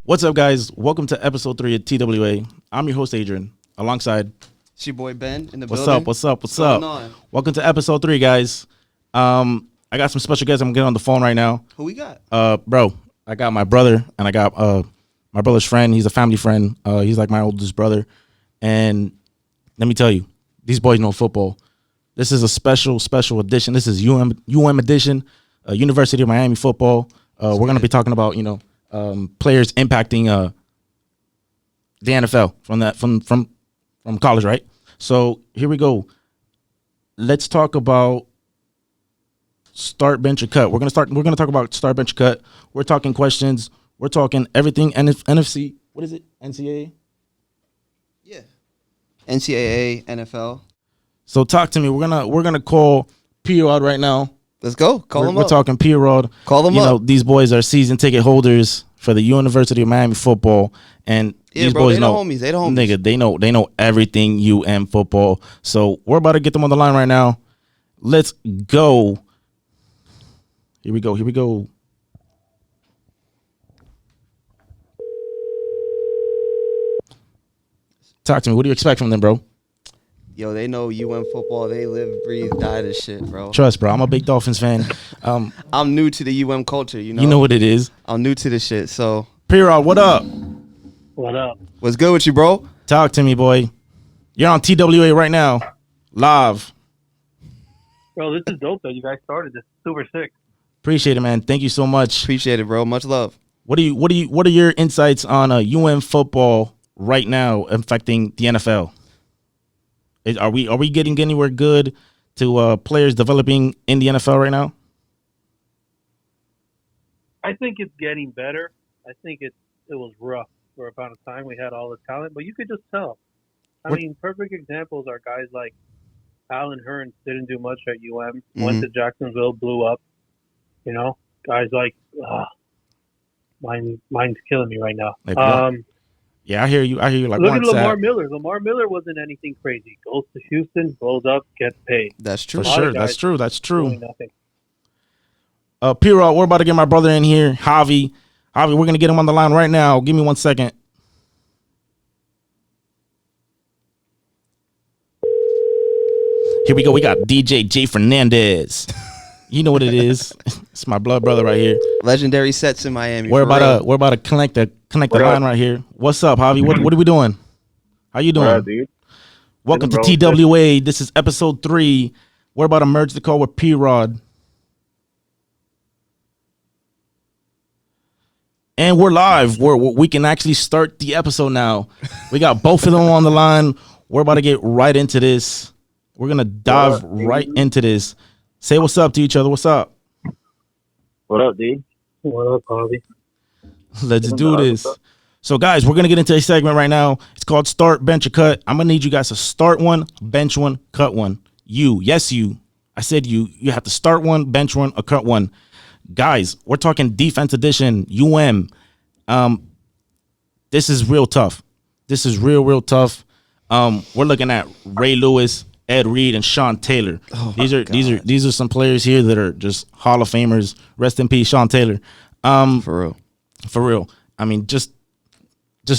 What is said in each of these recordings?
What's up, guys? Welcome to episode 3 of TWA. I'm your host, Adrian, alongside... It's your boy, Ben, in the What's building. up? What's up? What's going on? Welcome to episode 3, guys. I got some special guests. I'm getting on the phone right now. Who we got? Bro, I got my brother, and I got my brother's friend. He's a family friend. He's like my oldest brother. And let me tell you, these boys know football. This is a special edition. This is UM edition, University of Miami football. We're going to be talking about, players impacting the NFL from college, right? So here we go. Let's talk about start, bench, or cut. We're gonna talk about start, bench, or cut. We're talking questions. We're talking everything. NFC. What is it? NCAA. Yeah. NCAA, NFL. So talk to me. We're gonna call P-Rod right now. Let's go. Call them up. We're talking P-Rod. Call them up. These boys are season ticket holders for the University of Miami football, and these boys they know the homies. They the homies. Nigga, they know everything UM football. So we're about to get them on the line right now. Let's go. Here we go. Talk to me. What do you expect from them, bro? Yo, they know UM football. They live, breathe, die this shit, bro. Trust, bro. I'm a big Dolphins fan. I'm new to the UM culture, You know what it is. I'm new to this shit, so. P-Rod, what up? What up? What's good with you, bro? Talk to me, boy. You're on TWA right now. Live. Bro, this is dope that you guys started this. Super sick. Appreciate it, man. Thank you so much. Appreciate it, bro. Much love. What are your insights on UM football right now affecting the NFL? Are we getting anywhere good to players developing in the NFL right now? I think it's getting better. I think it was rough for about a time. We had all the talent, but you could just tell. I mean, perfect examples are guys like Alan Hearns didn't do much at UM, went to Jacksonville, blew up. Guys like, mine's killing me right now. Yeah, I hear you. Like, look at Lamar Miller. Lamar Miller wasn't anything crazy. Goes to Houston, blows up, gets paid. That's true. For sure. That's true. Nothing. P-Rod, we're about to get my brother in here, Javi. Javi, we're gonna get him on the line right now. Give me 1 second. Here we go. We got DJ J Fernandez. You know what it is. It's my blood brother right here. Legendary sets in Miami. We're about to connect the line right here. What's up, Javi? What are we doing? How you doing? Right, dude. Welcome to TWA. This is episode 3. We're about to merge the call with P-Rod. And we're live. We can actually start the episode now. We got both of them on the line. We're about to get right into this. We're going to dive right into this. Say what's up to each other. What's up? What up, dude? What up, Bobby? Let's do this. So, guys, we're going to get into a segment right now. It's called Start, Bench, or Cut. I'm going to need you guys to start one, bench one, cut one. You. I said you. You have to start one, bench one, or cut one. Guys, we're talking defense edition, UM. This is real tough. This is real tough. We're looking at Ray Lewis, Ed Reed, and Sean Taylor. These are some players here that are just Hall of Famers. Rest in peace, Sean Taylor. For real. I mean, just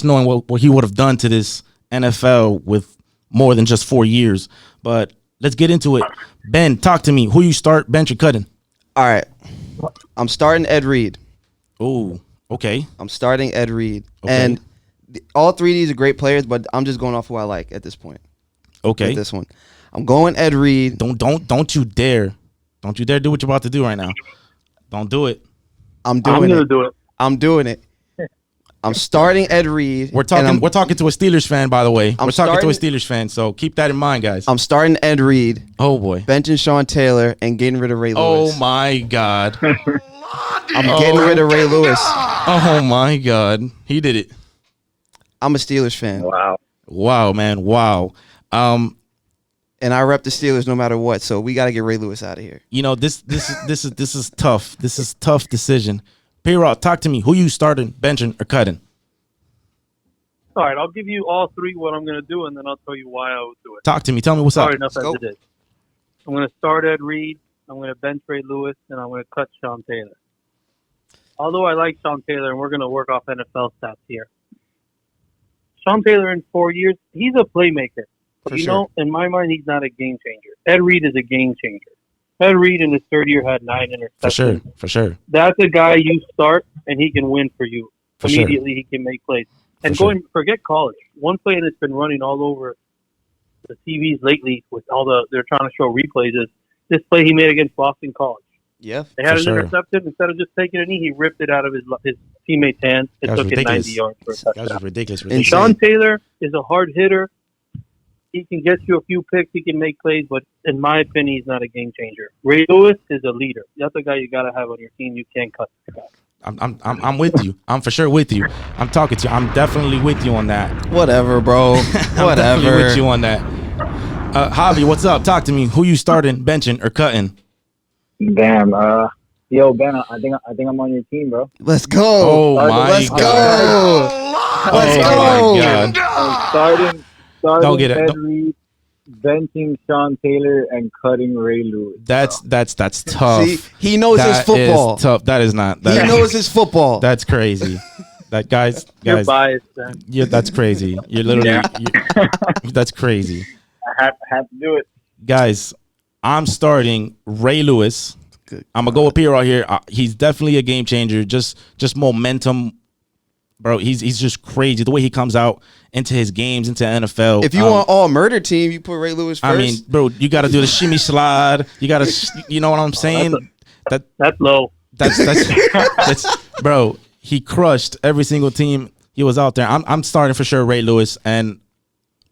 knowing what he would have done to this NFL with more than just 4 years. But let's get into it. Ben, talk to me. Who you start, bench, or cutting? All right. I'm starting Ed Reed. Oh, okay. I'm starting Ed Reed. Okay. And all three of these are great players, but I'm just going off who I like at this point. Okay. With this one. I'm going Ed Reed. Don't you dare. Don't you dare do what you're about to do right now. Don't do it. I'm doing it. Do it. I'm doing it. I'm starting Ed Reed. We're talking to a Steelers fan, by the way. We're talking to a Steelers fan, so keep that in mind, guys. I'm starting Ed Reed. Oh boy. Benching Sean Taylor and getting rid of Ray Lewis. Oh my God. I'm getting rid of Ray Lewis. Oh my God. He did it. I'm a Steelers fan. Wow, man. Wow. And I rep the Steelers no matter what, so we got to get Ray Lewis out of here. This is tough. This is tough decision. P-Rod, talk to me. Who you starting, benching, or cutting? All right, I'll give you all three what I'm going to do, and then I'll tell you why I would do it. Talk to me. Tell me what's up. Sorry, enough as it is. I'm going to start Ed Reed. I'm going to bench Ray Lewis, and I'm going to cut Sean Taylor. although I like Sean Taylor, and we're going to work off NFL stats here. Sean Taylor in 4 years, he's a playmaker. But you know, in my mind, he's not a game changer. Ed Reed is a game changer. Ed Reed in his third year had 9 interceptions. For sure. That's a guy you start, and he can win for you. Immediately, he can make plays. And forget college. One play that's been running all over the TVs lately with they're trying to show replays is this play he made against Boston College. Yeah. They had an interception. Instead of just taking a knee, he ripped it out of his teammate's hands and took it 90 yards for a touchdown. That was ridiculous. And Sean Taylor is a hard hitter. He can get you a few picks. He can make plays, but in my opinion, he's not a game changer. Ray Lewis is a leader. That's a guy you got to have on your team. You can't cut the guy. I'm with you. I'm for sure with you. I'm talking to you. I'm definitely with you on that. Whatever, bro. I'm definitely with you on that. Javi, what's up? Talk to me. Who you starting, benching, or cutting? Damn. Yo, Ben, I think I'm on your team, bro. Let's go. Oh my God. Let's Oh go. my God. Starting Don't get it. Ed Reed, benching Sean Taylor, and cutting Ray Lewis. That's tough. See, he knows his football. Is tough. That is not. He knows his football. That's crazy. That guys. You're biased, man. Yeah, that's crazy. You're literally. That's crazy. I have to do it. Guys, I'm starting Ray Lewis. I'm gonna go up here right here. He's definitely a game changer. Just momentum, bro. He's just crazy the way he comes out into his games, into NFL. If you want all murder team, you put Ray Lewis first. I mean, bro, you got to do the shimmy slide. You got to, you know what I'm saying? That's low. That's bro. He crushed every single team he was out there. I'm starting for sure Ray Lewis, and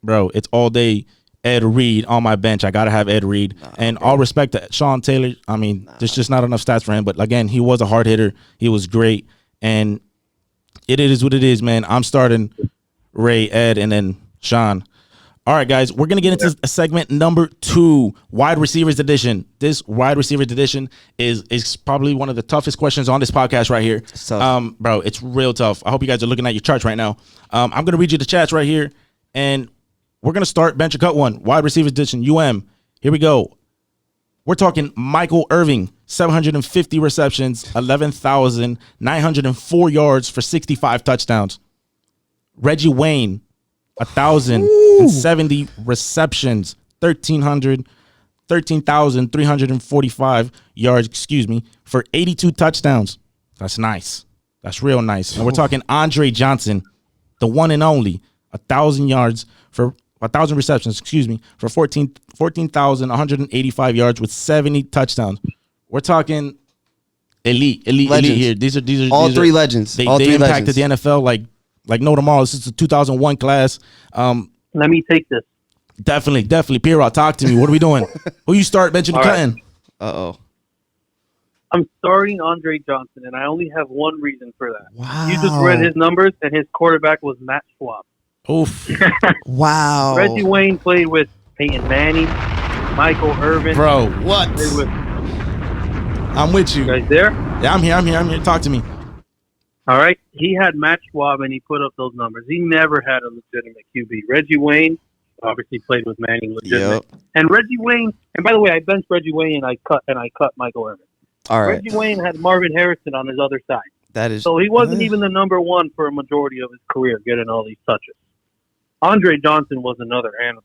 bro, it's all day Ed Reed on my bench. I gotta have Ed Reed, and all respect to Sean Taylor. I mean, there's just not enough stats for him. But again, he was a hard hitter. He was great, and it is what it is, man. I'm starting Ray, Ed, and then Sean. All right, guys, we're going to get into segment number 2, wide receivers edition. This wide receivers edition is probably one of the toughest questions on this podcast right here. Bro, it's real tough. I hope you guys are looking at your charts right now. I'm going to read you the chats right here, and we're going to start bench or cut one, wide receivers edition, Here we go. We're talking Michael Irvin, 750 receptions, 11,904 yards for 65 touchdowns. Reggie Wayne, 1,070 receptions, 13,345 yards, for 82 touchdowns. That's nice. That's real nice. And we're talking Andre Johnson, the one and only, 1,000 receptions, for 14,185 yards with 70 touchdowns. We're talking elite here. These are all three legends. They impacted the NFL like no tomorrow. This is the 2001 class. Let me take this. Definitely. Pierrot, talk to me. What are we doing? Who you start benching cutting? Uh-oh. I'm starting Andre Johnson, and I only have one reason for that. Wow. You just read his numbers, and his quarterback was Matt Schwab. Oof. Wow. Reggie Wayne played with Peyton Manning, Michael Irvin. Bro, what? I'm with you. You guys there? Yeah, I'm here. Talk to me. All right. He had Matt Schwab, and he put up those numbers. He never had a legitimate QB. Reggie Wayne obviously played with Manning legitimate. Yep. And Reggie Wayne, and by the way, I benched Reggie Wayne, and I cut Michael Irvin. All right. Reggie Wayne had Marvin Harrison on his other side. So he wasn't even the number one for a majority of his career, getting all these touches. Andre Johnson was another animal.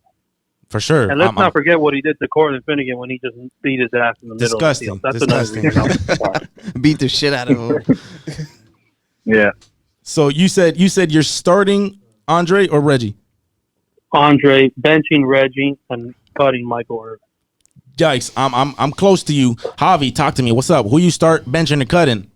For sure. And let's not forget what he did to Cortland Finnegan when he just beat his ass in the middle of the field. That's another reason. Beat the shit out of him. Yeah. So you said you're starting Andre or Reggie? Andre, benching Reggie, and cutting Michael Irvin. Yikes. I'm close to you. Javi, talk to me. What's up? Who you start benching and cutting?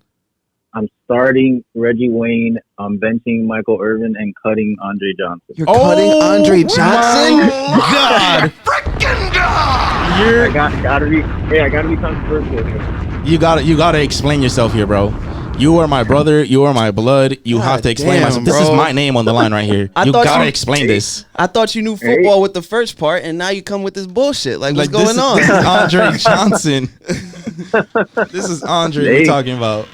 I'm starting Reggie Wayne. I'm benching Michael Irvin and cutting Andre Johnson. You're cutting Andre Johnson? God. Freaking God! I gotta be controversial here. You gotta explain yourself here, bro. You are my brother. You are my blood. You have to explain myself. This is my name on the line right here. You gotta explain this. I thought you knew football with the first part, and now you come with this bullshit. What's going on? This is Andre Johnson. This is Andre we're talking about.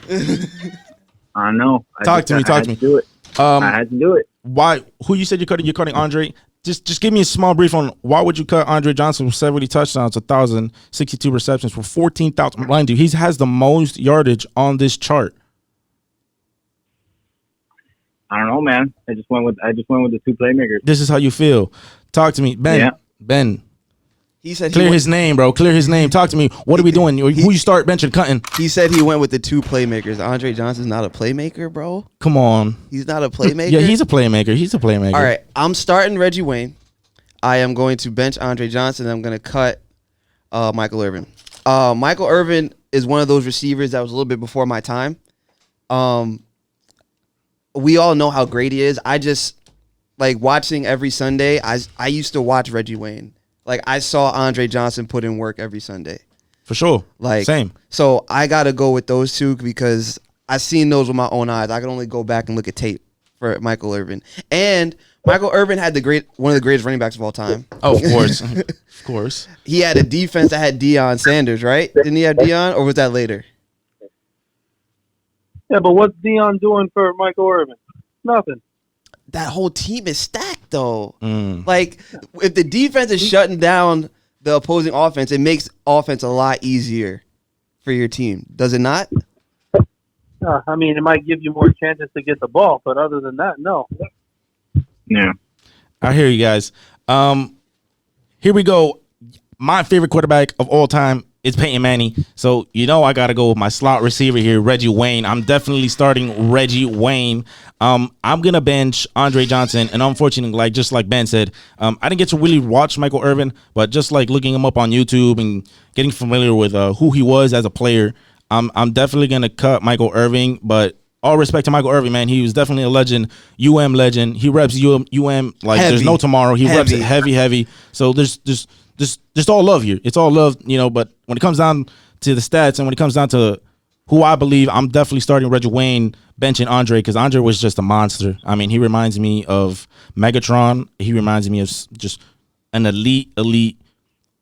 I know. Talk to me. Do it. I had to do it. Why? Who you said you're cutting? You're cutting Andre. Just give me a small brief on why would you cut Andre Johnson with 70 touchdowns, 1,062 receptions for 14,000. Mind you, he has the most yardage on this chart. I don't know, man. I just went with the two playmakers. This is how you feel. Talk to me, Ben. Yeah. Ben, He said clear his name, bro. Clear his name. Talk to me. What are we doing? Who you start benching, cutting? He said he went with the two playmakers. Andre Johnson's not a playmaker, bro. Come on. He's not a playmaker. Yeah, he's a playmaker. He's a playmaker. All right, I'm starting Reggie Wayne. I am going to bench Andre Johnson. I'm going to cut Michael Irvin. Michael Irvin is one of those receivers that was a little bit before my time. We all know how great he is. I just like watching every Sunday. I used to watch Reggie Wayne. Like I saw Andre Johnson put in work every Sunday. For sure. Like same. So I got to go with those two because I seen those with my own eyes. I can only go back and look at tape for Michael Irvin. And Michael Irvin had one of the greatest running backs of all time. Oh, of course. Of course. He had a defense that had Deion Sanders, right? Didn't he have Deion, or was that later? Yeah, but what's Dion doing for Michael Irvin? Nothing. That whole team is stacked, though. Mm. Like, if the defense is shutting down the opposing offense, it makes offense a lot easier for your team. Does it not? I mean, it might give you more chances to get the ball, but other than that, no. Yeah. I hear you guys. Here we go. My favorite quarterback of all time is Peyton Manning. So, I got to go with my slot receiver here, Reggie Wayne. I'm definitely starting Reggie Wayne. I'm going to bench Andre Johnson. And unfortunately, just like Ben said, I didn't get to really watch Michael Irvin, but just like looking him up on YouTube and getting familiar with who he was as a player, I'm definitely going to cut Michael Irvin. But all respect to Michael Irvin, man. He was definitely a legend, legend. He reps UM like heavy. There's no tomorrow. He reps it heavy. So there's just all love here. It's all love, but when it comes down to the stats and when it comes down to who I believe, I'm definitely starting Reggie Wayne, benching Andre, because Andre was just a monster. I mean, he reminds me of Megatron. He reminds me of just an elite,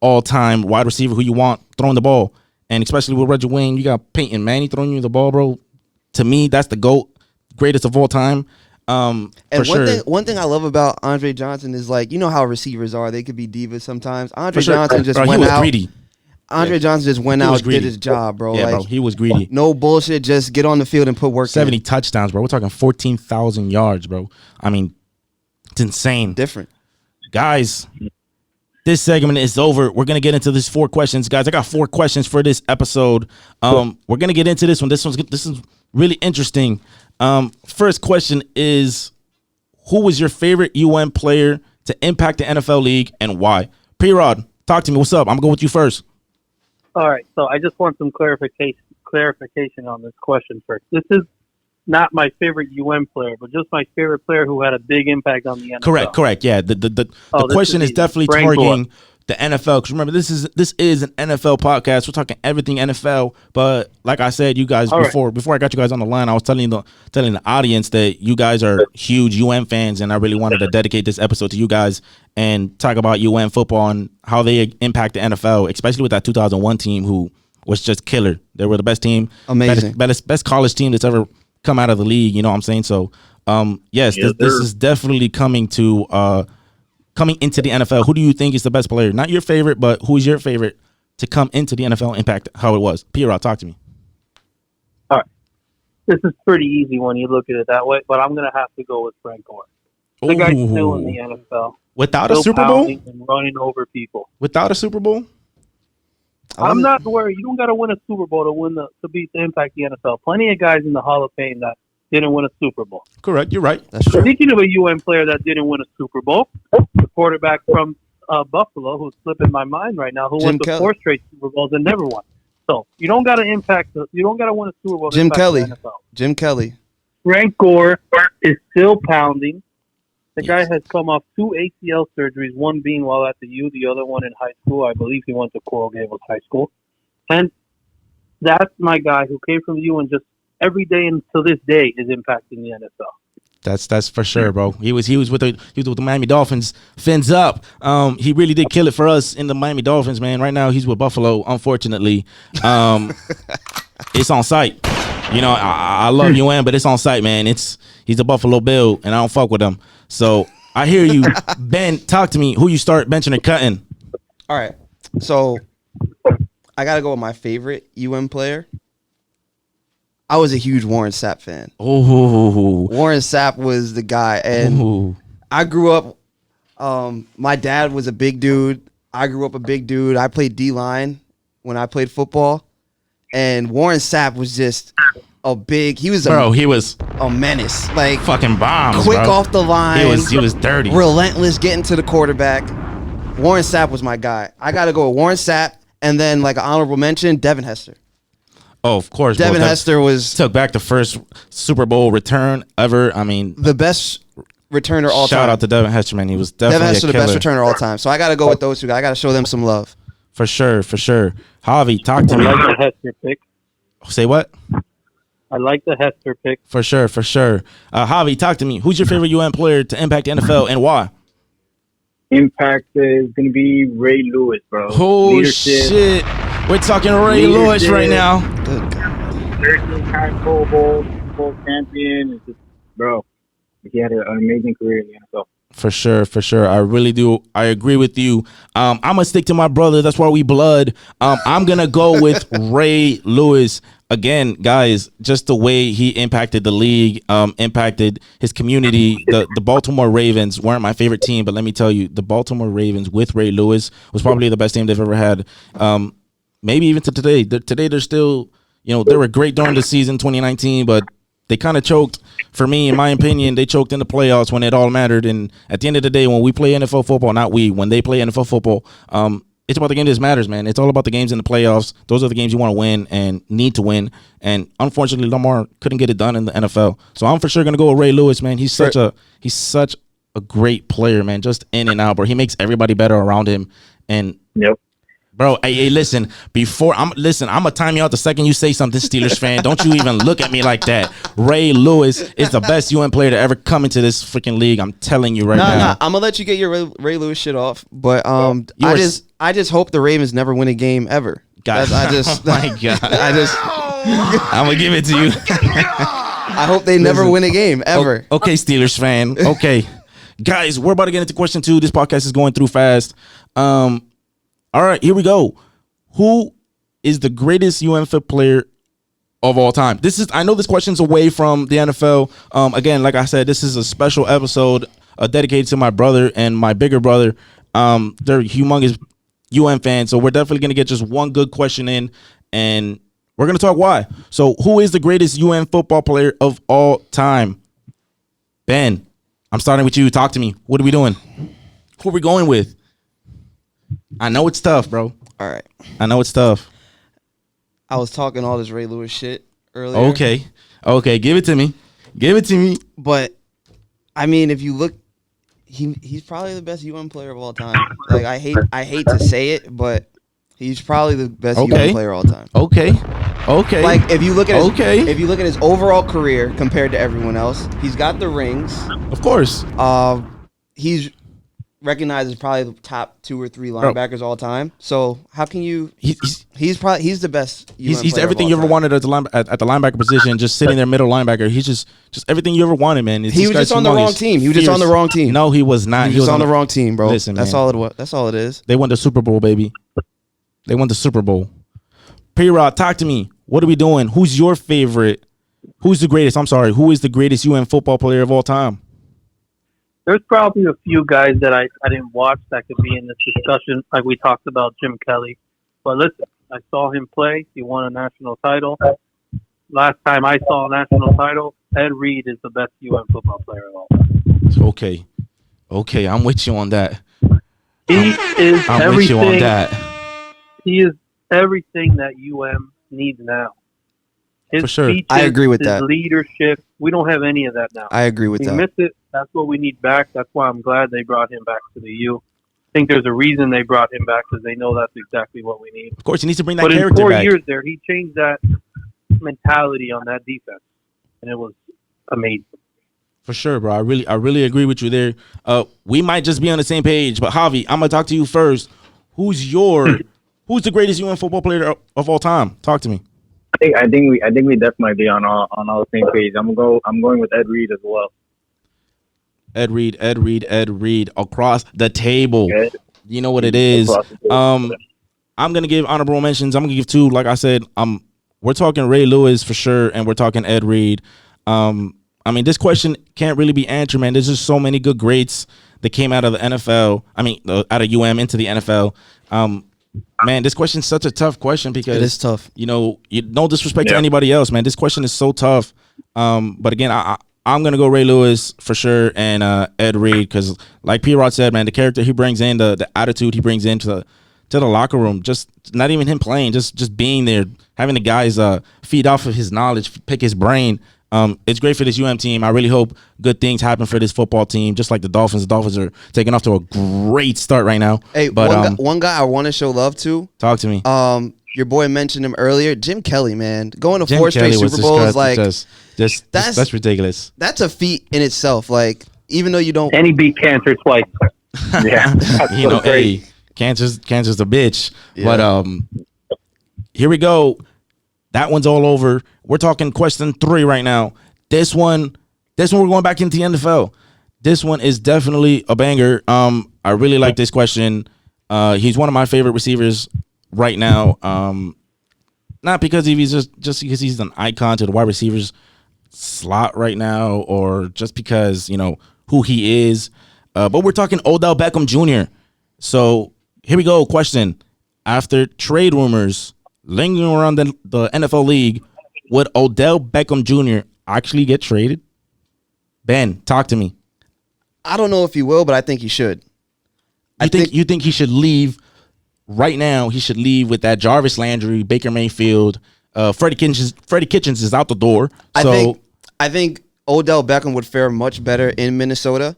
all-time wide receiver who you want throwing the ball. And especially with Reggie Wayne, you got Peyton Manning throwing you the ball, bro. To me, that's the GOAT, greatest of all time. And one thing I love about Andre Johnson is how receivers are. They could be divas sometimes. Andre Johnson just went out. Greedy. Andre Johnson just went out, did his job, bro. Yeah, bro, he was greedy. No bullshit. Just get on the field and put work 70 in. touchdowns, bro. We're talking 14,000 yards, bro. I mean, it's insane. Different. Guys, this segment is over. We're going to get into these 4 questions. Guys, I got 4 questions for this episode. We're going to get into this one. This is really interesting. First question is, who was your favorite UN player to impact the NFL league and why? P-Rod, talk to me. What's up? I'm going to go with you first. All right, so I just want some clarification on this question first. This is not my favorite UN player, but just my favorite player who had a big impact on the NFL. Correct. Yeah, the question is definitely targeting the NFL, because remember, this is an NFL podcast. We're talking everything NFL. But like I said, you guys before I got you guys on the line, I was telling the audience that you guys are huge UM fans, and I really wanted to dedicate this episode to you guys and talk about UM football and how they impact the NFL, especially with that 2001 team who was just killer. They were the best team, amazing, best college team that's ever come out of the league. You know what I'm saying? So, yes, this is definitely coming into the NFL. Who do you think is the best player? Not your favorite, but who is your favorite to come into the NFL, impact how it was? P-Rod, talk to me. All right. This is pretty easy when you look at it that way, but I'm going to have to go with Frank Gore. The guy's still in the NFL. Without a Super Bowl? And running over people. Without a Super Bowl? I'm not worried. You don't got to win a Super Bowl to impact the NFL. Plenty of guys in the Hall of Fame that didn't win a Super Bowl. Correct. You're right. That's true. Speaking of a UN player that didn't win a Super Bowl, the quarterback from Buffalo, who's slipping my mind right now, who went to 4 straight Super Bowls and never won. So you don't got to win a Super Bowl. Jim Kelly. The NFL. Jim Kelly. Frank Gore is still pounding. The guy has come off 2 ACL surgeries, one being while at the U, the other one in high school. I believe he went to Coral Gables High School. And that's my guy who came from the U and just every day until this day is impacting the NFL. That's for sure, bro. He was with the Miami Dolphins. Fins up. He really did kill it for us in the Miami Dolphins, man. Right now he's with Buffalo, unfortunately. It's on site. I love UM, but it's on site, man. He's a Buffalo Bill, and I don't fuck with him. So I hear you. Ben, talk to me. Who you start benching or cutting? All right. So I got to go with my favorite UM player. I was a huge Warren Sapp fan. Oh, Warren Sapp was the guy, and I grew up. My dad was a big dude. I grew up a big dude. I played D-line when I played football, and Warren Sapp was just a big. He was a menace, like fucking bombs, quick bro. off the line. He was dirty, relentless, getting to the quarterback. Warren Sapp was my guy. I got to go with Warren Sapp, and then like an honorable mention, Devin Hester. Oh, of course. Devin Hester took back the first Super Bowl return ever. I mean, the best returner all time. Shout out to Devin Hester, man. He was definitely Devin Hester, a killer. the best returner all time. So I got to go with those two guys. I got to show them some love. For sure. Javi, talk to me. I like the Hester pick. Say what? I like the Hester pick. For sure. Javi, talk to me. Who's your favorite UN player to impact the NFL and why? Impact is going to be Ray Lewis, bro. Oh, Leadership. shit. We're talking Ray Lewis right now. Good God. 13-time Pro Bowl champion. It's just, bro, he had an amazing career in the NFL. For sure. I really do. I agree with you. I'm going to stick to my brother. That's why we blood. I'm going to go with Ray Lewis. Again, guys, just the way he impacted the league, impacted his community. The Baltimore Ravens weren't my favorite team, but let me tell you, the Baltimore Ravens with Ray Lewis was probably the best team they've ever had. Maybe even to today. Today, they're still, they were great during the season 2019, but they kind of choked. For me, in my opinion, they choked in the playoffs when it all mattered. And at the end of the day, when we play NFL football, when they play NFL football, it's about the game that matters, man. It's all about the games in the playoffs. Those are the games you want to win and need to win. And unfortunately, Lamar couldn't get it done in the NFL. So I'm for sure going to go with Ray Lewis, man. He's such a great player, man. Just in and out, bro. He makes everybody better around him. And Yep. bro, hey, listen. I'm gonna time you out the second you say something, Steelers fan. Don't you even look at me like that. Ray Lewis is the best UN player to ever come into this freaking league. I'm telling you right now. Nah, I'm gonna let you get your Ray Lewis shit off, but I just hope the Ravens never win a game ever. God, oh my God, I'm gonna give it to you. I hope they never win a game ever. Okay, Steelers fan. Okay, guys, we're about to get into question 2. This podcast is going through fast. All right, here we go. Who is the greatest UNFIP player of all time? I know this question's away from the NFL. Again, like I said, this is a special episode dedicated to my brother and my bigger brother. They're humongous UN fans, so we're definitely going to get just one good question in, and we're going to talk why. So who is the greatest UN football player of all time? Ben, I'm starting with you. Talk to me. What are we doing? Who are we going with? I know it's tough, bro. All right. I know it's tough. I was talking all this Ray Lewis shit earlier. Okay. Give it to me. But I mean, if you look, he's probably the best UN player of all time. Like I hate to say it, but he's probably the best UN player of all time. Okay. Like if you look at his overall career compared to everyone else, he's got the rings. Of course. He's recognized as probably the top 2 or 3 linebackers all time. So how can you? He's the best. He's everything you ever wanted at the linebacker position. Just sitting there, middle linebacker. He's just everything you ever wanted, man. He was just on the wrong team. No, he was not. He was on the wrong team, bro. Listen, that's man. all it was. That's all it is. They won the Super Bowl, baby. They won the Super Bowl. P-Rod, talk to me. What are we doing? Who's your favorite? Who's the greatest? I'm sorry. Who is the greatest UN football player of all time? There's probably a few guys that I didn't watch that could be in this discussion, like we talked about Jim Kelly. But listen, I saw him play. He won a national title. Last time I saw a national title, Ed Reed is the best UN football player of all time. Okay, I'm with you on that. He is I'm everything. with you on that. He is everything that UM needs now. His For sure. speeches, I agree with his that. leadership. We don't have any of that now. I agree with We that. miss it. That's what we need back. That's why I'm glad they brought him back to the U. I think there's a reason they brought him back because they know that's exactly what we need. Of course, he needs to bring that But in character 4 back. years there, he changed that mentality on that defense, and it was amazing. For sure, bro. I really agree with you there. We might just be on the same page, but Javi, I'm gonna talk to you first. Who's the greatest UN football player of all time? Talk to me. I think we definitely be on all the same page. I'm going with Ed Reed as well. Ed Reed across the table. Ed. You know what it is. Across the table. I'm gonna give honorable mentions. I'm gonna give 2. Like I said, I'm we're talking Ray Lewis for sure, and we're talking Ed Reed. I mean, this question can't really be answered, man. There's just so many good greats that came out of the NFL. I mean, out of UM into the NFL. Man, this question's such a tough question because it is tough. No disrespect to anybody else, man. This question is so tough. But again, I'm gonna go Ray Lewis for sure and Ed Reed because, like P-Rod said, man, the character he brings in, the attitude he brings into the locker room, just not even him playing, just being there, having the guys feed off of his knowledge, pick his brain. It's great for this UM team. I really hope good things happen for this football team, just like the Dolphins. The Dolphins are taking off to a great start right now. Hey, but one guy I want to show love to. Talk to me. Your boy mentioned him earlier, Jim Kelly, man. Going to 4 straight Super Bowls, like that's ridiculous. That's a feat in itself. Like, even though you don't, and he beat cancer twice. Yeah, hey, cancer's a bitch. Yeah. But here we go. That one's all over. We're talking question 3 right now. This one we're going back into the NFL. This one is definitely a banger. I really like this question. He's one of my favorite receivers right now. Not because he's just because he's an icon to the wide receivers slot right now, or just because who he is. But we're talking Odell Beckham Jr. So here we go. Question: after trade rumors lingering around the NFL league, would Odell Beckham Jr. actually get traded? Ben, talk to me. I don't know if he will, but I think he should. You think he should leave right now? He should leave with that Jarvis Landry, Baker Mayfield, Freddie Kitchens is out the door. I think Odell Beckham would fare much better in Minnesota,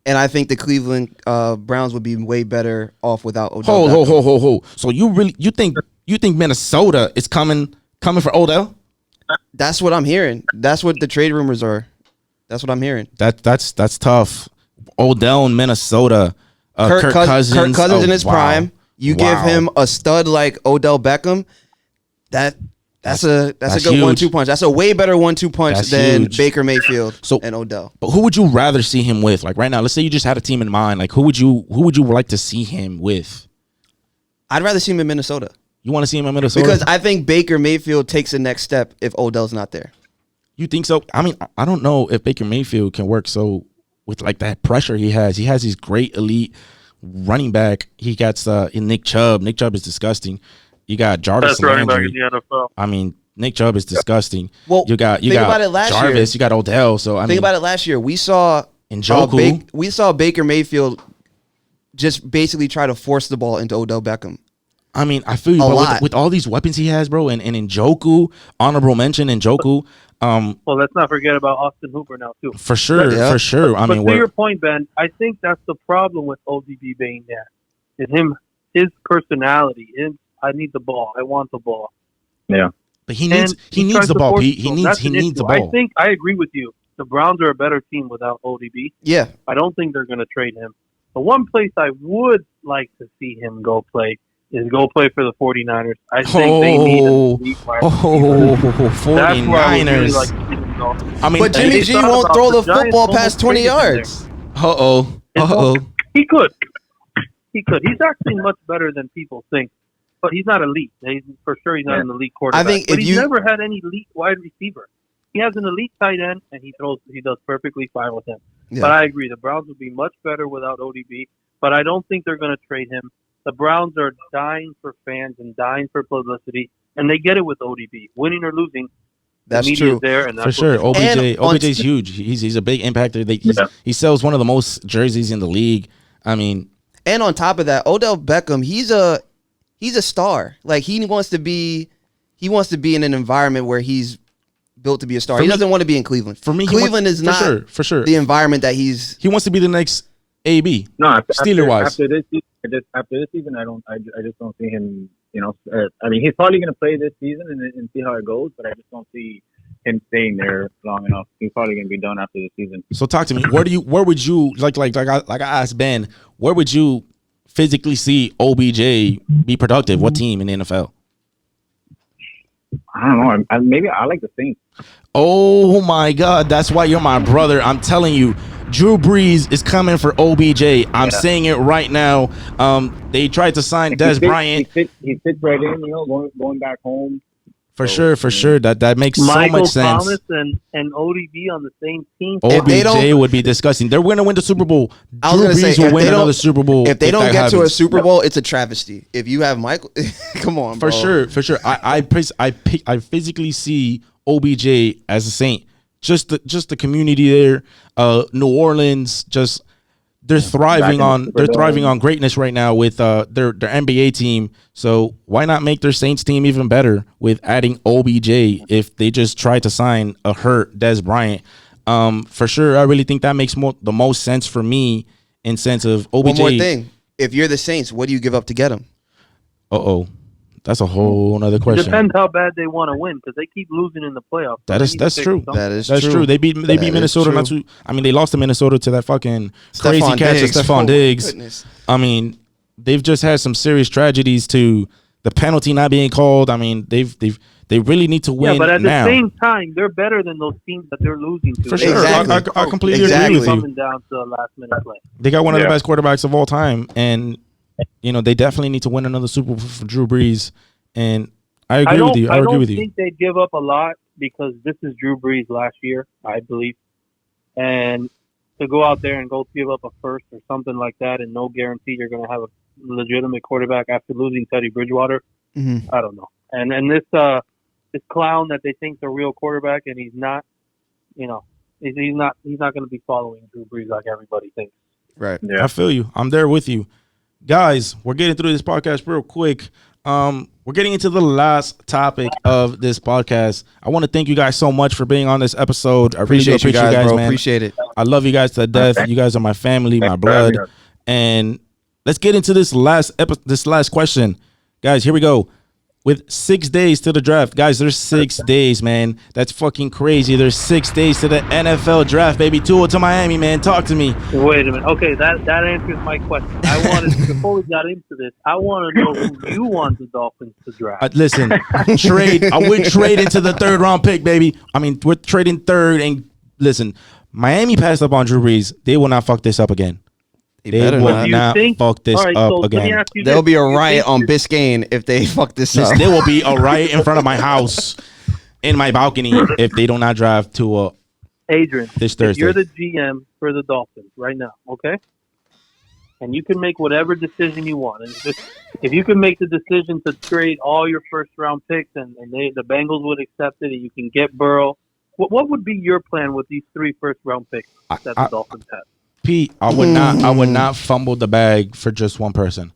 and I think the Cleveland Browns would be way better off without Odell Beckham. Ho. So you think Minnesota is coming for Odell? That's what I'm hearing. That's what the trade rumors are. That's what I'm hearing. That's tough. Odell in Minnesota. Kirk Cousins in his prime. You give him a stud like Odell Beckham. That's a good huge. 1-2 punch. That's a way better 1-2 punch than huge. Baker Mayfield and Odell. But who would you rather see him with? Like right now, let's say you just had a team in mind. Like who would you like to see him with? I'd rather see him in Minnesota. You want to see him in Minnesota? Because I think Baker Mayfield takes the next step if Odell's not there. You think so? I mean, I don't know if Baker Mayfield can work so with like that pressure he has. He has these great elite running back. He got Nick Chubb. Nick Chubb is disgusting. You got Jarvis Landry. Best running back in the NFL. I mean, Nick Chubb is disgusting. Well, you got Jarvis. You got Odell. So I mean, think about it. Last year, we saw Baker Mayfield just basically try to force the ball into Odell Beckham. I mean, I feel you, but with all these weapons he has, bro, and Njoku, honorable mention Njoku. Well, let's not forget about Austin Hooper now too. For sure. But to your point, Ben, I think that's the problem with ODB being there. Is his personality. I need the ball. I want the ball. Yeah. But he needs the ball, Pete. He needs the ball. I think I agree with you. The Browns are a better team without ODB. Yeah. I don't think they're going to trade him. The one place I would like to see him go play for the 49ers. I think they need an elite wide receiver. 49ers. That's where I would really like to see him go. I mean, but Jimmy G won't throw the football past 20 yards. He could. He's actually much better than people think. But he's not elite. He's not an elite quarterback. But he's never had any elite wide receiver. He has an elite tight end, and he does perfectly fine with him. Yeah. But I agree, the Browns would be much better without ODB. But I don't think they're going to trade him. The Browns are dying for fans and dying for publicity, and they get it with ODB. Winning or losing, that's the media is there. And that's for sure. OBJ's huge. He's a big impactor. He sells one of the most jerseys in the league. I mean, and on top of that, Odell Beckham, he's a star. Like he wants to be in an environment where he's built to be a star. He doesn't want to be in Cleveland. For me, Cleveland is not for sure the environment that he wants to be the next AB. No, Steeler wise. After this season, I just don't see him. I mean, he's probably going to play this season and see how it goes, but I just don't see him staying there long enough. He's probably going to be done after the season. So talk to me. Where would you like I asked Ben? Where would you physically see OBJ be productive? What team in the NFL? I don't know. Maybe I like the Saints. Oh my God, that's why you're my brother. I'm telling you, Drew Brees is coming for OBJ. I'm saying it right now. They tried to sign Des Bryant. He fits right in, going back home. For sure. That makes so Michael much sense. Thomas and ODB on the same team. OBJ would be disgusting. They're going to win the Super Bowl. I was Drew going to Brees say, will win another Super Bowl. If they don't that get to a happens. Super Bowl, it's a travesty. If you have Michael, come on, bro. For sure. I physically see OBJ as a Saint. Just the community there. New Orleans, just they're thriving on greatness right now with their NBA team. So why not make their Saints team even better with adding OBJ if they just try to sign a hurt Dez Bryant? For sure, I really think that makes the most sense for me in sense of OBJ. One more thing. If you're the Saints, what do you give up to get him? That's a whole other question. Depends how bad they want to win because they keep losing in the playoffs. That's true. That's true. They beat Minnesota. Not too. I mean, they lost to Minnesota to that fucking crazy catch of Stephon Diggs. Goodness. I mean, they've just had some serious tragedies to the penalty not being called. I mean, they really need to win. Yeah, but at now. the same time, they're better than those teams that they're losing to. For sure, Exactly. I completely agree with you. Coming down to a last minute play. They got one of the best quarterbacks of all time, and they definitely need to win another Super Bowl for Drew Brees. And I agree with you. I don't think they'd give up a lot because this is Drew Brees last year, I believe. And to go out there and go give up a first or something like that and no guarantee you're going to have a legitimate quarterback after losing Teddy Bridgewater, I don't know. And this clown that they think's a real quarterback and he's not, he's not going to be following Drew Brees like everybody thinks. Right. Yeah. I feel you. I'm there with you. Guys, we're getting through this podcast real quick. We're getting into the last topic of this podcast. I want to thank you guys so much for being on this episode. I really appreciate you guys, bro. Man. Appreciate it. I love you guys to death. You guys are my family, my blood. And let's get into this last question. Guys, here we go. With 6 days to the draft. Guys, there's 6 days, man. That's fucking crazy. There's 6 days to the NFL draft, baby. Tua to Miami, man. Talk to me. Wait a minute. Okay, that answers my question. I wanted, before we got into this, I want to know who you want the Dolphins to draft. Listen, I would trade into the 3rd round pick, baby. I mean, we're trading 3rd. And listen, Miami passed up on Drew Brees. They will not fuck this up again. They will not fuck this up again. There'll be a riot on Biscayne if they fuck this up. There will be a riot in front of my house, in my balcony, if they do not drive to Adrian, this Thursday. You're the GM for the Dolphins right now, okay? And you can make whatever decision you want. And if you can make the decision to trade all your first-round picks and the Bengals would accept it and you can get Burrow, what would be your plan with these 3 first-round picks that the Dolphins have? Pete, I would not fumble the bag for just one person.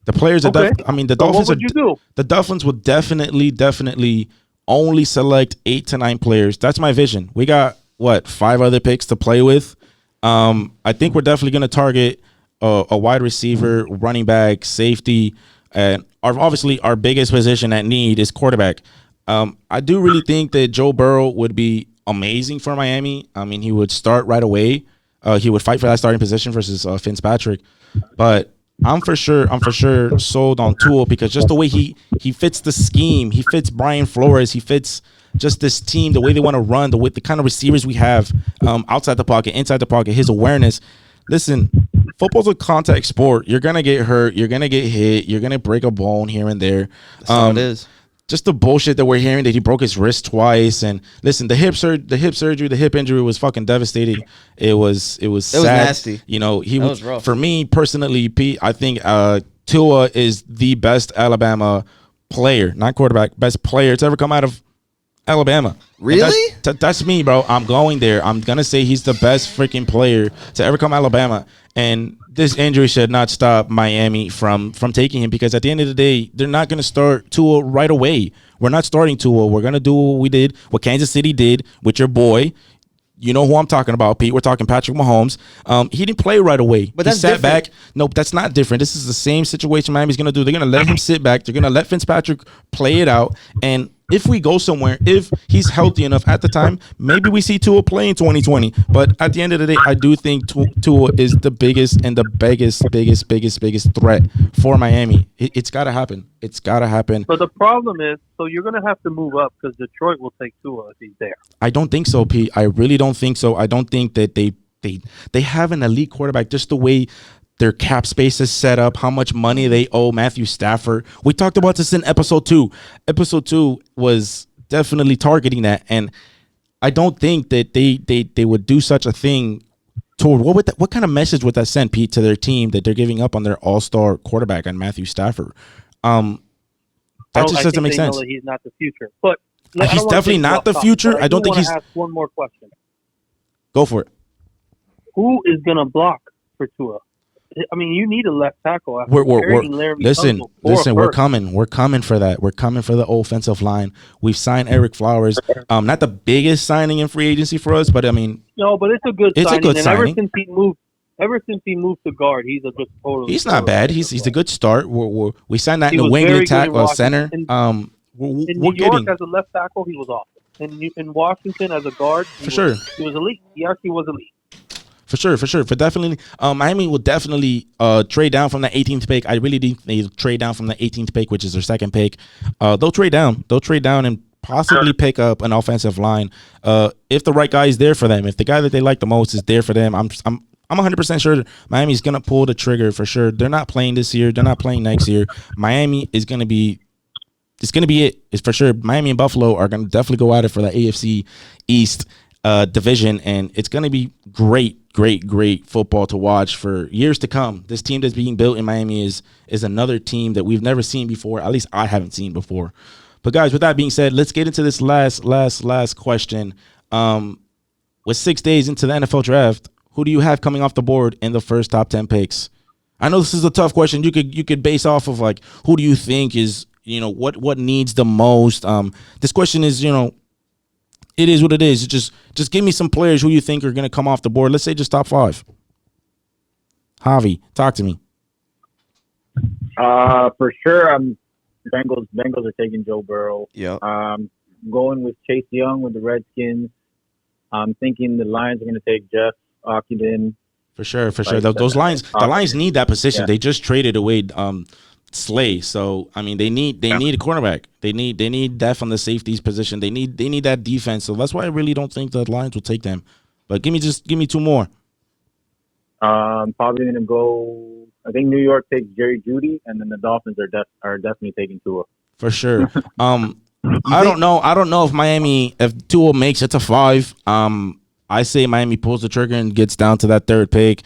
The players are the Dolphins. What would you do? The Dolphins would definitely only select 8 to 9 players. That's my vision. We got 5 other picks to play with. I think we're definitely going to target a wide receiver, running back, safety, and obviously our biggest position at need is quarterback. I do really think that Joe Burrow would be amazing for Miami. I mean, he would start right away. He would fight for that starting position versus Fitzpatrick, but I'm for sure sold on Tua because just the way he fits the scheme, he fits Brian Flores, he fits just this team, the way they want to run, the kind of receivers we have outside the pocket, inside the pocket, his awareness. Listen, football's a contact sport. You're gonna get hurt, you're gonna get hit, you're gonna break a bone here and there. That's how it is. Just the bullshit that we're hearing that he broke his wrist twice, and listen, the hip injury was fucking devastating. It was sad. Was nasty. He was rough. For me personally, Pete, I think Tua is the best Alabama player, not quarterback, best player to ever come out of Alabama. Really? That's me, bro. I'm going there. I'm gonna say he's the best freaking player to ever come Alabama, and this injury should not stop Miami from taking him because at the end of the day, they're not going to start Tua right away. We're not starting Tua. We're going to do what Kansas City did with your boy. You know who I'm talking about, Pete. We're talking Patrick Mahomes. He didn't play right away. But he that's sat different. back. Nope, that's not different. This is the same situation Miami's going to do. They're going to let him sit back. They're going to let Fitzpatrick play it out. And if we go somewhere, if he's healthy enough at the time, maybe we see Tua play in 2020. But at the end of the day, I do think Tua is the biggest and the biggest threat for Miami. It's got to happen. It's got to happen. But the problem is, so you're going to have to move up because Detroit will take Tua if he's there. I don't think so, Pete. I really don't think so. I don't think that they have an elite quarterback just the way their cap space is set up, how much money they owe Matthew Stafford. We talked about this in episode 2. Episode 2 was definitely targeting that, and I don't think that they would do such a thing toward what kind of message would that send, Pete, to their team that they're giving up on their all-star quarterback and Matthew Stafford? That just doesn't make sense. Know that he's not the future, but he's definitely not the future. I don't think he's. Ask one more question. Go for it. Who is going to block for Tua? I mean, you need a left tackle. Listen. We're coming for that. We're coming for the offensive line. We've signed Eric Flowers. Not the biggest signing in free agency for us, but I mean, no, but it's a good. It's signing. a good and signing. Ever since he moved to guard, he's a good total. He's not bad. He's a good start. We signed that in the wing attack or center. In New York as a left tackle, he was awesome. In Washington as a guard, he was elite. He actually was elite. For sure. For definitely, Miami will definitely trade down from the 18th pick. I really think they trade down from the 18th pick, which is their second pick. They'll trade down. They'll trade down and possibly pick up an offensive line if the right guy is there for them. If the guy that they like the most is there for them, I'm 100% sure Miami's gonna pull the trigger for sure. They're not playing this year. They're not playing next year. Miami is gonna be. It's gonna be it. It's for sure. Miami and Buffalo are gonna definitely go at it for the AFC East division, and it's gonna be great football to watch for years to come. This team that's being built in Miami is another team that we've never seen before. At least I haven't seen before. But guys, with that being said, let's get into this last question. With 6 days into the NFL draft, who do you have coming off the board in the first top 10 picks? I know this is a tough question. You could base off of like who do you think is what needs the most. This question is it is what it is. Just give me some players who you think are going to come off the board. Let's say just top 5. Javi, talk to me. For sure, Bengals are taking Joe Burrow. Yeah. Going with Chase Young with the Redskins. I'm thinking the Lions are going to take Jeff Ockenden. For sure. Those Lions, the Lions need that position. Yeah. They just traded away Slay. So I mean, they need a cornerback. They need depth on the safeties position. They need that defense. So that's why I really don't think the Lions will take them. But give me 2 more. Probably gonna go. I think New York takes Jerry Jeudy, and then the Dolphins are definitely taking Tua. For sure. I don't know if Tua makes it to 5. I say Miami pulls the trigger and gets down to that 3rd pick.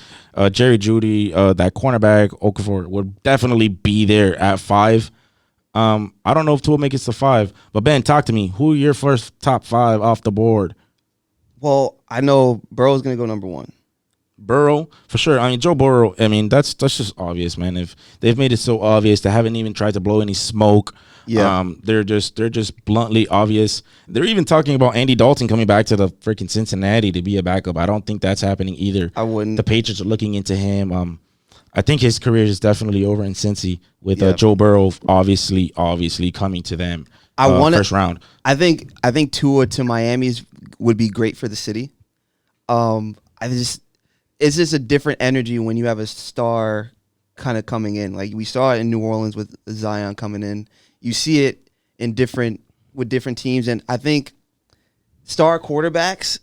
Jerry Jeudy, that cornerback, Okafor, would definitely be there at 5. I don't know if Tua makes it to 5. But, Ben, talk to me. Who are your first top 5 off the board? Well, I know Burrow's going to go number 1. Burrow, for sure. I mean, Joe Burrow, I mean, that's just obvious, man. If they've made it so obvious, they haven't even tried to blow any smoke. Yeah. They're just bluntly obvious. They're even talking about Andy Dalton coming back to the freaking Cincinnati to be a backup. I don't think that's happening either. I wouldn't. The Patriots are looking into him. I think his career is definitely over in Cincy with Joe Burrow obviously coming to them first round. I think Tua to Miami's would be great for the city. It's just a different energy when you have a star kind of coming in. Like we saw it in New Orleans with Zion coming in. You see it with different teams, and I think star quarterbacks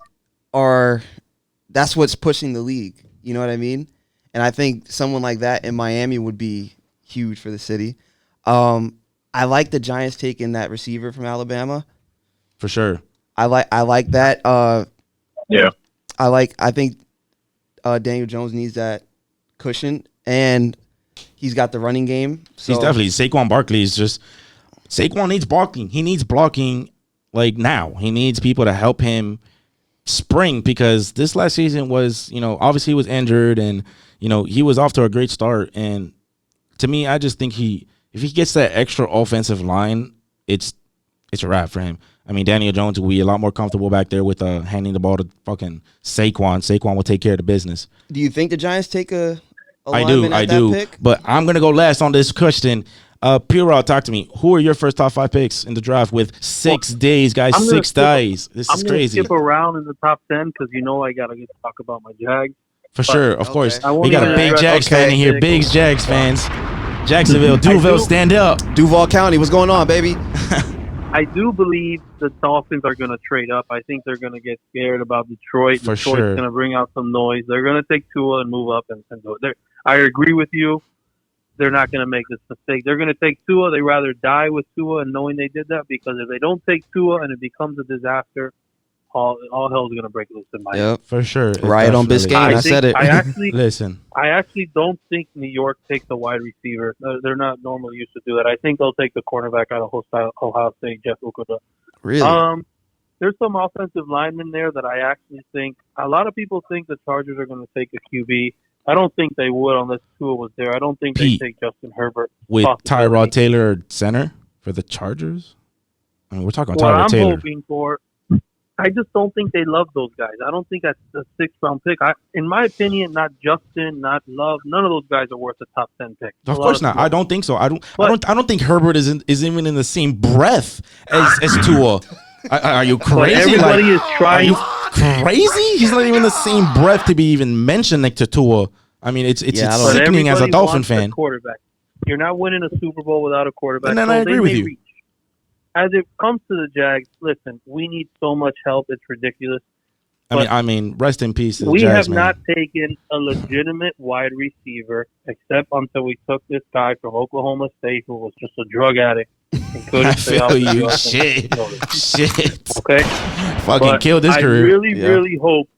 that's what's pushing the league. You know what I mean? And I think someone like that in Miami would be huge for the city. I like the Giants taking that receiver from Alabama. For sure. I like that. Yeah. I think Daniel Jones needs that cushion, and he's got the running game. So. He's definitely Saquon Barkley is just Saquon needs blocking. He needs blocking like now. He needs people to help him spring because this last season was, obviously he was injured and, he was off to a great start. And to me, I just think if he gets that extra offensive line, it's a wrap for him. I mean, Daniel Jones will be a lot more comfortable back there with handing the ball to fucking Saquon. Saquon will take care of the business. Do you think the Giants take a I do. Pick? But I'm going to go last on this question. Piro, talk to me. Who are your first top 5 picks in the draft with 6 days, guys? 6 days. This is crazy. I'm going to skip around in the top 10 because I got to get to talk about my Jags. For sure, of course. We got a big Jags fan in here. Big Jags fans. Jacksonville, Duval, stand up. Duval County, what's going on, baby? I do believe the Dolphins are going to trade up. I think they're going to get scared about Detroit. For Detroit's sure. going to bring out some noise. They're going to take Tua and move up and do it. I agree with you. They're not going to make this mistake. They're going to take Tua. They rather die with Tua and knowing they did that, because if they don't take Tua and it becomes a disaster, all hell's going to break loose in Miami. Yep. For sure. Right on Definitely. Biscayne. I said it. Listen. I actually don't think New York takes a wide receiver. They're not normally used to do that. I think they'll take the cornerback out of Ohio State, Jeff Okudah. Really? There's some offensive linemen there that I actually think a lot of people think the Chargers are going to take a QB. I don't think they would unless Tua was there. I don't think they take Justin Herbert with Tyrod Taylor center for the Chargers. I mean, we're talking what Tyrod I'm Taylor. hoping for. I just don't think they love those guys. I don't think that's a 6th-round pick. In my opinion, not Justin, not Love. None of those guys are worth a top 10 pick. Of course not. I don't think so. I don't think Herbert is even in the same breath as Tua. Are you crazy? Everybody is trying. Are you crazy? He's not even in the same breath to be even mentioned next to Tua. I mean, it's sickening as a Dolphin fan. Quarterback. You're not winning a Super Bowl without a quarterback. And then I agree with you. Reach. As it comes to the Jags, listen, we need so much help. It's ridiculous. I mean, rest in peace to the we Jags, have not taken a legitimate wide receiver except until we took this guy from Oklahoma State who was just a drug addict and couldn't stay out you. the Shit. Okay? Fucking killed his career. I really hope.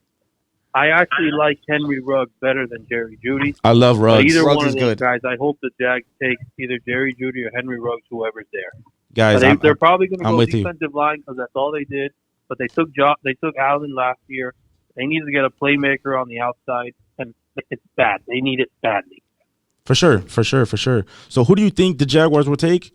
I actually like Henry Ruggs better than Jerry Jeudy. I love Ruggs. Either Ruggs one is of those good. guys, I hope the Jags take either Jerry Jeudy or Henry Ruggs, whoever's there. Guys, They're probably going to go with defensive line because that's all they did. But they took Allen last year. They need to get a playmaker on the outside, and it's bad. They need it badly. For sure. So who do you think the Jaguars will take?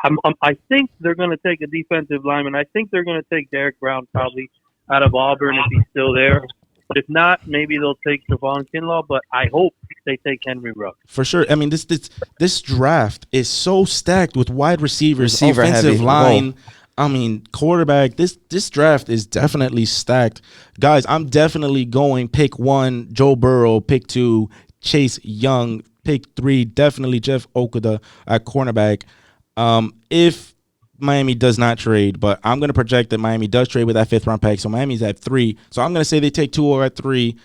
I think they're going to take a defensive lineman. I think they're going to take Derek Brown probably out of Auburn if he's still there. But if not, maybe they'll take Javon Kinlaw. But I hope they take Henry Ruggs. For sure. I mean, this draft is so stacked with wide receivers, offensive heavy. line. I mean, quarterback. This draft is definitely stacked. Guys, I'm definitely going pick 1, Joe Burrow, pick 2, Chase Young, pick 3, definitely Jeff Okudah at cornerback. If Miami does not trade, but I'm going to project that Miami does trade with that 5th-round pick, so Miami's at 3. So I'm going to say they take 2 at 3.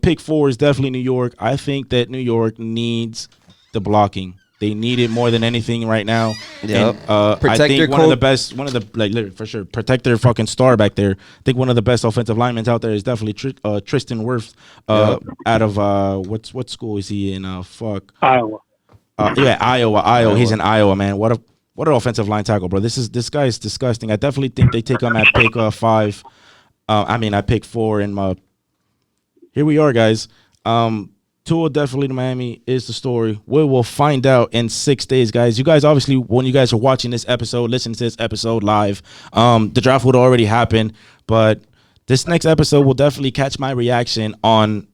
Pick 4 is definitely New York. I think that New York needs the blocking. They need it more than anything right now. Yep. And, I think one of the for sure, protect their fucking star back there. I think one of the best offensive linemen out there is definitely Tristan Wirfs out of what school is he in? Iowa. Iowa. He's in Iowa, man. What an offensive line tackle, bro. This guy is disgusting. I definitely think they take him at pick 5. I pick 4, and here we are, guys. Tua definitely to Miami is the story. We will find out in 6 days, guys. You guys, obviously, when you guys are watching this episode, listening to this episode live, the draft would already happen. But this next episode will definitely catch my reaction on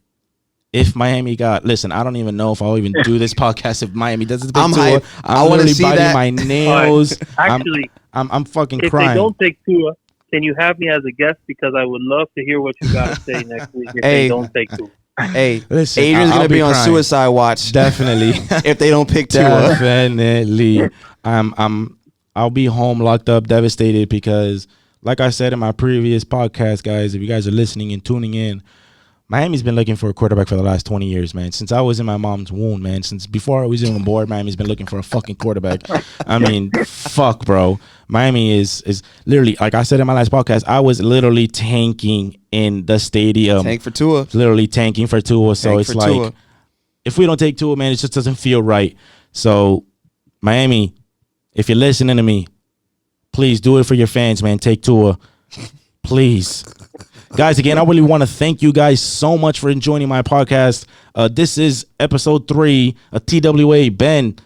if Miami got. Listen, I don't even know if I'll even do this podcast if Miami doesn't pick Tua. I want to see biting that. my nails. Actually, I'm fucking if crying. they don't take Tua, can you have me as a guest? Because I would love to hear what you got to say next week if they don't take Tua. Hey, listen, Adrian's going to be on crying. suicide watch. Definitely. If they don't pick Tua. Definitely. I'll be home locked up, devastated, because like I said in my previous podcast, guys, if you guys are listening and tuning in, Miami's been looking for a quarterback for the last 20 years, man. Since I was in my mom's womb, man. Since before I was even born, Miami's been looking for a fucking quarterback. I mean, fuck, bro. Miami is literally, like I said in my last podcast, I was literally tanking in the stadium. Tank for Tua. Literally tanking for Tua. So it's like, Tua. If we don't take Tua, man, it just doesn't feel right. So, Miami, if you're listening to me, please do it for your fans, man. Take Tua. Please. Guys, again, I really want to thank you guys so much for joining my podcast. This is episode 3 of TWA. Ben,